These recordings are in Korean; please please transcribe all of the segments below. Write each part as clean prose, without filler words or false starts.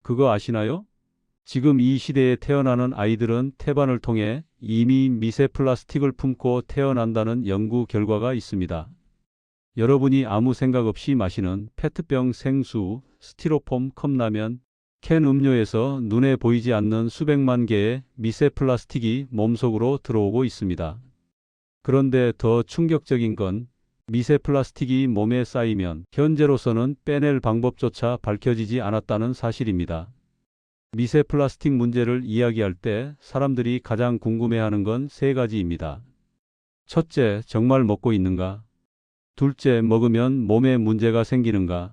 그거 아시나요? 지금 이 시대에 태어나는 아이들은 태반을 통해 이미 미세 플라스틱을 품고 태어난다는 연구 결과가 있습니다. 여러분이 아무 생각 없이 마시는 페트병 생수, 스티로폼 컵라면, 캔 음료에서 눈에 보이지 않는 수백만 개의 미세 플라스틱이 몸속으로 들어오고 있습니다. 그런데 더 충격적인 건 미세 플라스틱이 몸에 쌓이면 현재로서는 빼낼 방법조차 밝혀지지 않았다는 사실입니다. 미세 플라스틱 문제를 이야기할 때 사람들이 가장 궁금해하는 건 세 가지입니다. 첫째, 정말 먹고 있는가? 둘째, 먹으면 몸에 문제가 생기는가?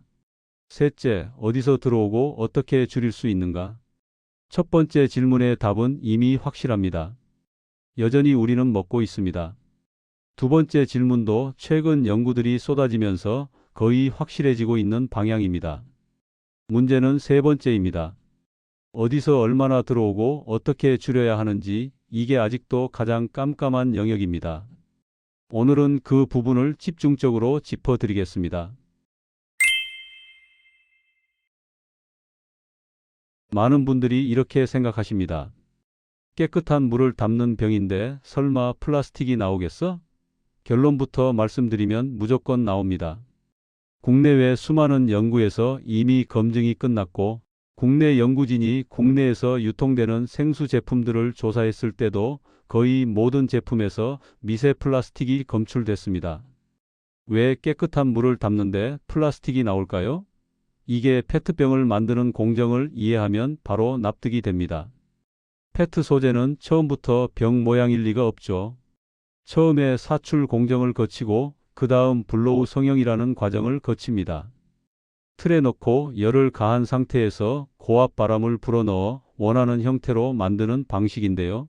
셋째, 어디서 들어오고 어떻게 줄일 수 있는가? 첫 번째 질문의 답은 이미 확실합니다. 여전히 우리는 먹고 있습니다. 두 번째 질문도 최근 연구들이 쏟아지면서 거의 확실해지고 있는 방향입니다. 문제는 세 번째입니다. 어디서 얼마나 들어오고 어떻게 줄여야 하는지, 이게 아직도 가장 깜깜한 영역입니다. 오늘은 그 부분을 집중적으로 짚어드리겠습니다. 많은 분들이 이렇게 생각하십니다. 깨끗한 물을 담는 병인데 설마 플라스틱이 나오겠어? 결론부터 말씀드리면 무조건 나옵니다. 국내외 수많은 연구에서 이미 검증이 끝났고, 국내 연구진이 국내에서 유통되는 생수 제품들을 조사했을 때도 거의 모든 제품에서 미세 플라스틱이 검출됐습니다. 왜 깨끗한 물을 담는데 플라스틱이 나올까요? 이게 페트병을 만드는 공정을 이해하면 바로 납득이 됩니다. 페트 소재는 처음부터 병 모양일 리가 없죠. 처음에 사출 공정을 거치고 그 다음 블로우 성형이라는 과정을 거칩니다. 틀에 넣고 열을 가한 상태에서 고압 바람을 불어넣어 원하는 형태로 만드는 방식인데요.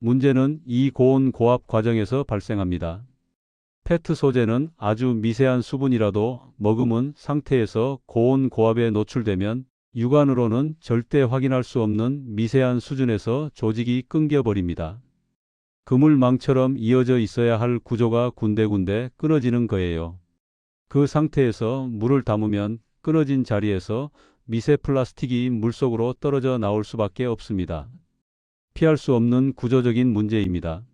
문제는 이 고온 고압 과정에서 발생합니다. 페트 소재는 아주 미세한 수분이라도 머금은 상태에서 고온 고압에 노출되면 육안으로는 절대 확인할 수 없는 미세한 수준에서 조직이 끊겨버립니다. 그물망처럼 이어져 있어야 할 구조가 군데군데 끊어지는 거예요. 그 상태에서 물을 담으면 끊어진 자리에서 미세 플라스틱이 물속으로 떨어져 나올 수밖에 없습니다. 피할 수 없는 구조적인 문제입니다.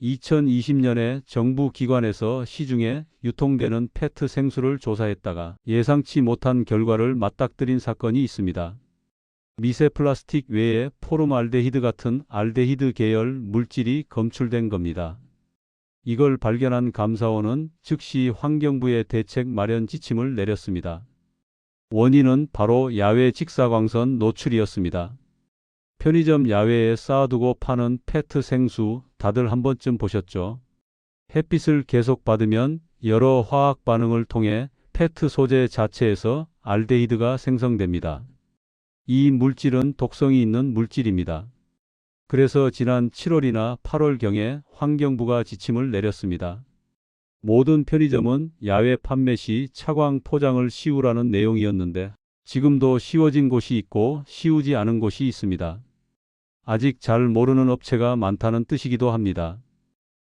2020년에 정부 기관에서 시중에 유통되는 페트 생수를 조사했다가 예상치 못한 결과를 맞닥뜨린 사건이 있습니다. 미세 플라스틱 외에 포름알데히드 같은 알데히드 계열 물질이 검출된 겁니다. 이걸 발견한 감사원은 즉시 환경부에 대책 마련 지침을 내렸습니다. 원인은 바로 야외 직사광선 노출이었습니다. 편의점 야외에 쌓아두고 파는 페트 생수 다들 한 번쯤 보셨죠? 햇빛을 계속 받으면 여러 화학 반응을 통해 페트 소재 자체에서 알데히드가 생성됩니다. 이 물질은 독성이 있는 물질입니다. 그래서 지난 7월이나 8월경에 환경부가 지침을 내렸습니다. 모든 편의점은 야외 판매 시 차광 포장을 씌우라는 내용이었는데 지금도 씌워진 곳이 있고 씌우지 않은 곳이 있습니다. 아직 잘 모르는 업체가 많다는 뜻이기도 합니다.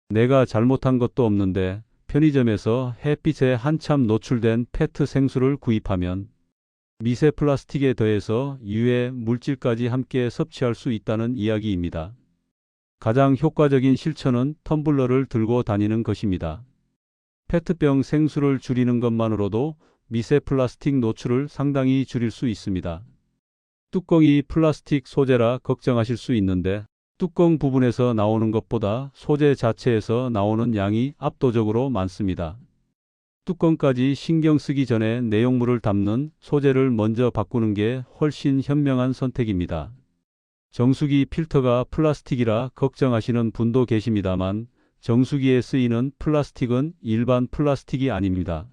내가 잘못한 것도 없는데 편의점에서 햇빛에 한참 노출된 페트 생수를 구입하면 미세 플라스틱에 더해서 유해 물질까지 함께 섭취할 수 있다는 이야기입니다. 가장 효과적인 실천은 텀블러를 들고 다니는 것입니다. 페트병 생수를 줄이는 것만으로도 미세 플라스틱 노출을 상당히 줄일 수 있습니다. 뚜껑이 플라스틱 소재라 걱정하실 수 있는데 뚜껑 부분에서 나오는 것보다 소재 자체에서 나오는 양이 압도적으로 많습니다. 뚜껑까지 신경 쓰기 전에 내용물을 담는 소재를 먼저 바꾸는 게 훨씬 현명한 선택입니다. 정수기 필터가 플라스틱이라 걱정하시는 분도 계십니다만 정수기에 쓰이는 플라스틱은 일반 플라스틱이 아닙니다.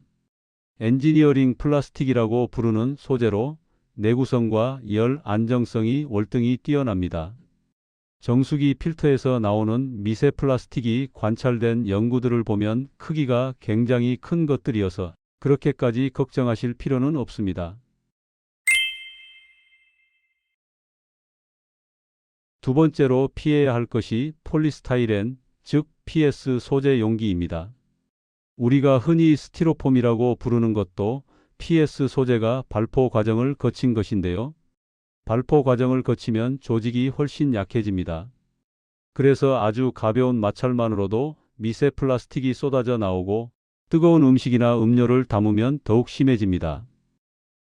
엔지니어링 플라스틱이라고 부르는 소재로 내구성과 열 안정성이 월등히 뛰어납니다. 정수기 필터에서 나오는 미세 플라스틱이 관찰된 연구들을 보면 크기가 굉장히 큰 것들이어서 그렇게까지 걱정하실 필요는 없습니다. 두 번째로 피해야 할 것이 폴리스타이렌, 즉 PS 소재 용기입니다. 우리가 흔히 스티로폼이라고 부르는 것도 PS 소재가 발포 과정을 거친 것인데요. 발포 과정을 거치면 조직이 훨씬 약해집니다. 그래서 아주 가벼운 마찰만으로도 미세 플라스틱이 쏟아져 나오고 뜨거운 음식이나 음료를 담으면 더욱 심해집니다.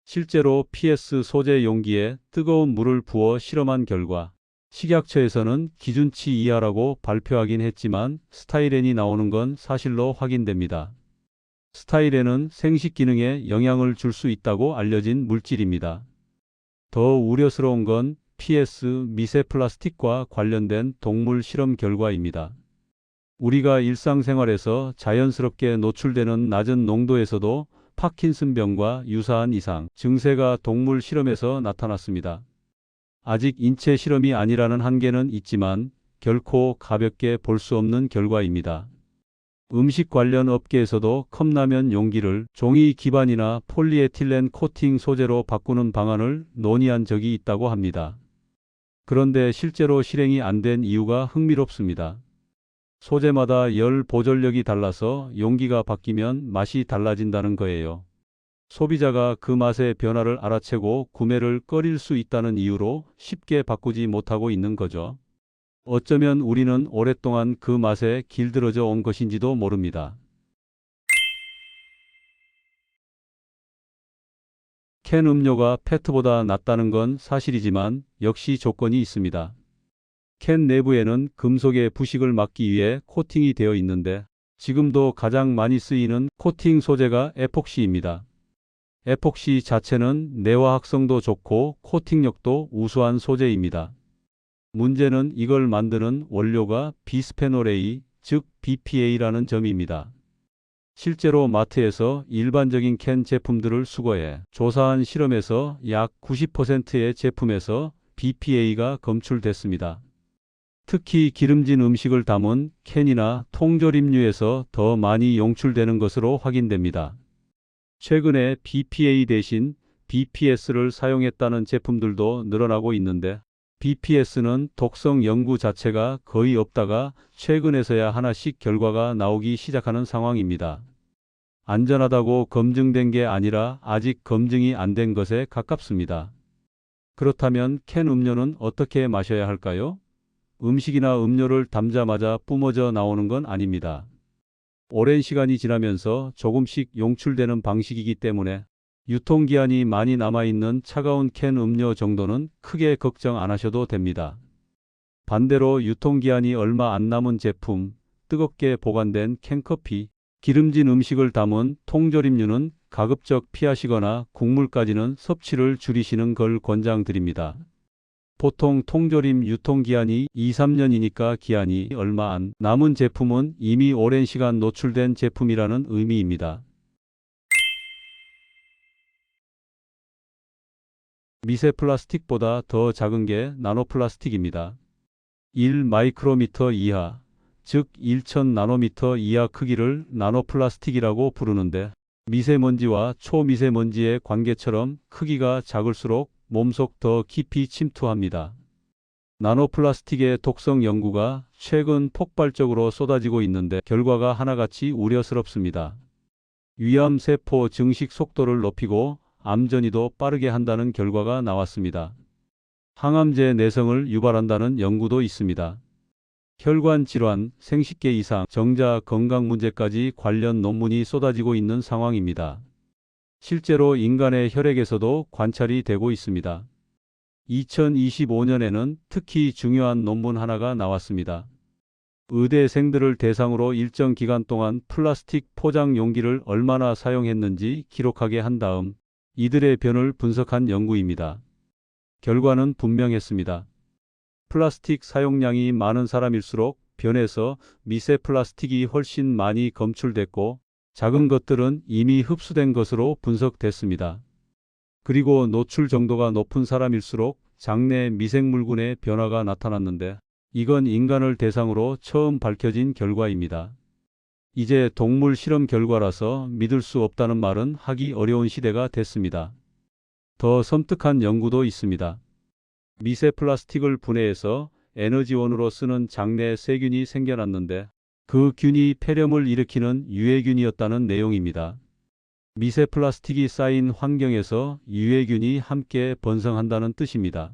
실제로 PS 소재 용기에 뜨거운 물을 부어 실험한 결과 식약처에서는 기준치 이하라고 발표하긴 했지만 스타이렌이 나오는 건 사실로 확인됩니다. 스타이렌은 생식 기능에 영향을 줄 수 있다고 알려진 물질입니다. 더 우려스러운 건 PS 미세 플라스틱과 관련된 동물 실험 결과입니다. 우리가 일상생활에서 자연스럽게 노출되는 낮은 농도에서도 파킨슨병과 유사한 이상 증세가 동물 실험에서 나타났습니다. 아직 인체 실험이 아니라는 한계는 있지만 결코 가볍게 볼 수 없는 결과입니다. 음식 관련 업계에서도 컵라면 용기를 종이 기반이나 폴리에틸렌 코팅 소재로 바꾸는 방안을 논의한 적이 있다고 합니다. 그런데 실제로 실행이 안 된 이유가 흥미롭습니다. 소재마다 열 보존력이 달라서 용기가 바뀌면 맛이 달라진다는 거예요. 소비자가 그 맛의 변화를 알아채고 구매를 꺼릴 수 있다는 이유로 쉽게 바꾸지 못하고 있는 거죠. 어쩌면 우리는 오랫동안 그 맛에 길들여져 온 것인지도 모릅니다. 캔 음료가 페트보다 낫다는 건 사실이지만 역시 조건이 있습니다. 캔 내부에는 금속의 부식을 막기 위해 코팅이 되어 있는데 지금도 가장 많이 쓰이는 코팅 소재가 에폭시입니다. 에폭시 자체는 내화학성도 좋고 코팅력도 우수한 소재입니다. 문제는 이걸 만드는 원료가 비스페놀 A, 즉 BPA라는 점입니다. 실제로 마트에서 일반적인 캔 제품들을 수거해 조사한 실험에서 약 90%의 제품에서 BPA가 검출됐습니다. 특히 기름진 음식을 담은 캔이나 통조림류에서 더 많이 용출되는 것으로 확인됩니다. 최근에 BPA 대신 BPS를 사용했다는 제품들도 늘어나고 있는데 BPS는 독성 연구 자체가 거의 없다가 최근에서야 하나씩 결과가 나오기 시작하는 상황입니다. 안전하다고 검증된 게 아니라 아직 검증이 안 된 것에 가깝습니다. 그렇다면 캔 음료는 어떻게 마셔야 할까요? 음식이나 음료를 담자마자 뿜어져 나오는 건 아닙니다. 오랜 시간이 지나면서 조금씩 용출되는 방식이기 때문에 유통기한이 많이 남아있는 차가운 캔 음료 정도는 크게 걱정 안 하셔도 됩니다. 반대로 유통기한이 얼마 안 남은 제품, 뜨겁게 보관된 캔커피, 기름진 음식을 담은 통조림류는 가급적 피하시거나 국물까지는 섭취를 줄이시는 걸 권장드립니다. 보통 통조림 유통기한이 2~3년이니까 기한이 얼마 안 남은 제품은 이미 오랜 시간 노출된 제품이라는 의미입니다. 미세 플라스틱보다 더 작은 게 나노플라스틱입니다. 1 마이크로미터 이하, 즉 1000 나노미터 이하 크기를 나노플라스틱이라고 부르는데 미세먼지와 초미세먼지의 관계처럼 크기가 작을수록 몸속 더 깊이 침투합니다. 나노플라스틱의 독성 연구가 최근 폭발적으로 쏟아지고 있는데 결과가 하나같이 우려스럽습니다. 위암세포 증식 속도를 높이고 암 전이도 빠르게 한다는 결과가 나왔습니다. 항암제 내성을 유발한다는 연구도 있습니다. 혈관 질환, 생식계 이상, 정자 건강 문제까지 관련 논문이 쏟아지고 있는 상황입니다. 실제로 인간의 혈액에서도 관찰이 되고 있습니다. 2025년에는 특히 중요한 논문 하나가 나왔습니다. 의대생들을 대상으로 일정 기간 동안 플라스틱 포장 용기를 얼마나 사용했는지 기록하게 한 다음 이들의 변을 분석한 연구입니다. 결과는 분명했습니다. 플라스틱 사용량이 많은 사람일수록 변에서 미세 플라스틱이 훨씬 많이 검출됐고 작은 것들은 이미 흡수된 것으로 분석됐습니다. 그리고 노출 정도가 높은 사람일수록 장내 미생물군의 변화가 나타났는데 이건 인간을 대상으로 처음 밝혀진 결과입니다. 이제 동물 실험 결과라서 믿을 수 없다는 말은 하기 어려운 시대가 됐습니다. 더 섬뜩한 연구도 있습니다. 미세 플라스틱을 분해해서 에너지원으로 쓰는 장내 세균이 생겨났는데 그 균이 폐렴을 일으키는 유해균이었다는 내용입니다. 미세 플라스틱이 쌓인 환경에서 유해균이 함께 번성한다는 뜻입니다.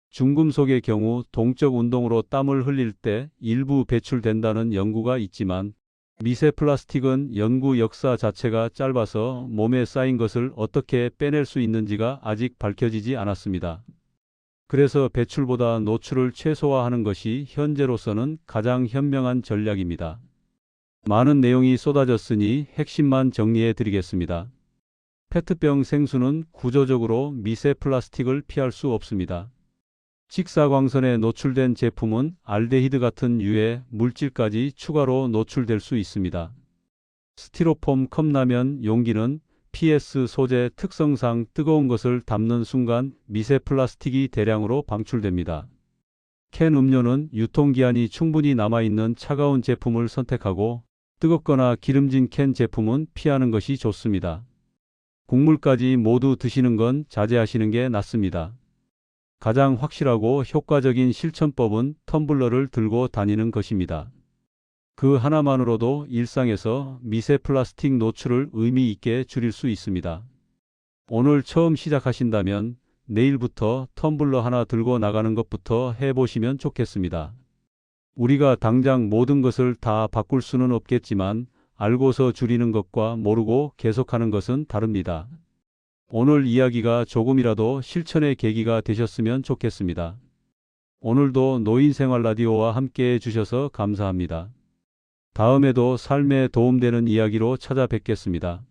중금속의 경우 동적 운동으로 땀을 흘릴 때 일부 배출된다는 연구가 있지만 미세 플라스틱은 연구 역사 자체가 짧아서 몸에 쌓인 것을 어떻게 빼낼 수 있는지가 아직 밝혀지지 않았습니다. 그래서 배출보다 노출을 최소화하는 것이 현재로서는 가장 현명한 전략입니다. 많은 내용이 쏟아졌으니 핵심만 정리해 드리겠습니다. 페트병 생수는 구조적으로 미세 플라스틱을 피할 수 없습니다. 직사광선에 노출된 제품은 알데히드 같은 유해 물질까지 추가로 노출될 수 있습니다. 스티로폼 컵라면 용기는 PS 소재 특성상 뜨거운 것을 담는 순간 미세 플라스틱이 대량으로 방출됩니다. 캔 음료는 유통기한이 충분히 남아있는 차가운 제품을 선택하고 뜨겁거나 기름진 캔 제품은 피하는 것이 좋습니다. 국물까지 모두 드시는 건 자제하시는 게 낫습니다. 가장 확실하고 효과적인 실천법은 텀블러를 들고 다니는 것입니다. 그 하나만으로도 일상에서 미세 플라스틱 노출을 의미 있게 줄일 수 있습니다. 오늘 처음 시작하신다면 내일부터 텀블러 하나 들고 나가는 것부터 해보시면 좋겠습니다. 우리가 당장 모든 것을 다 바꿀 수는 없겠지만 알고서 줄이는 것과 모르고 계속하는 것은 다릅니다. 오늘 이야기가 조금이라도 실천의 계기가 되셨으면 좋겠습니다. 오늘도 노인생활 라디오와 함께 해주셔서 감사합니다. 다음에도 삶에 도움되는 이야기로 찾아뵙겠습니다.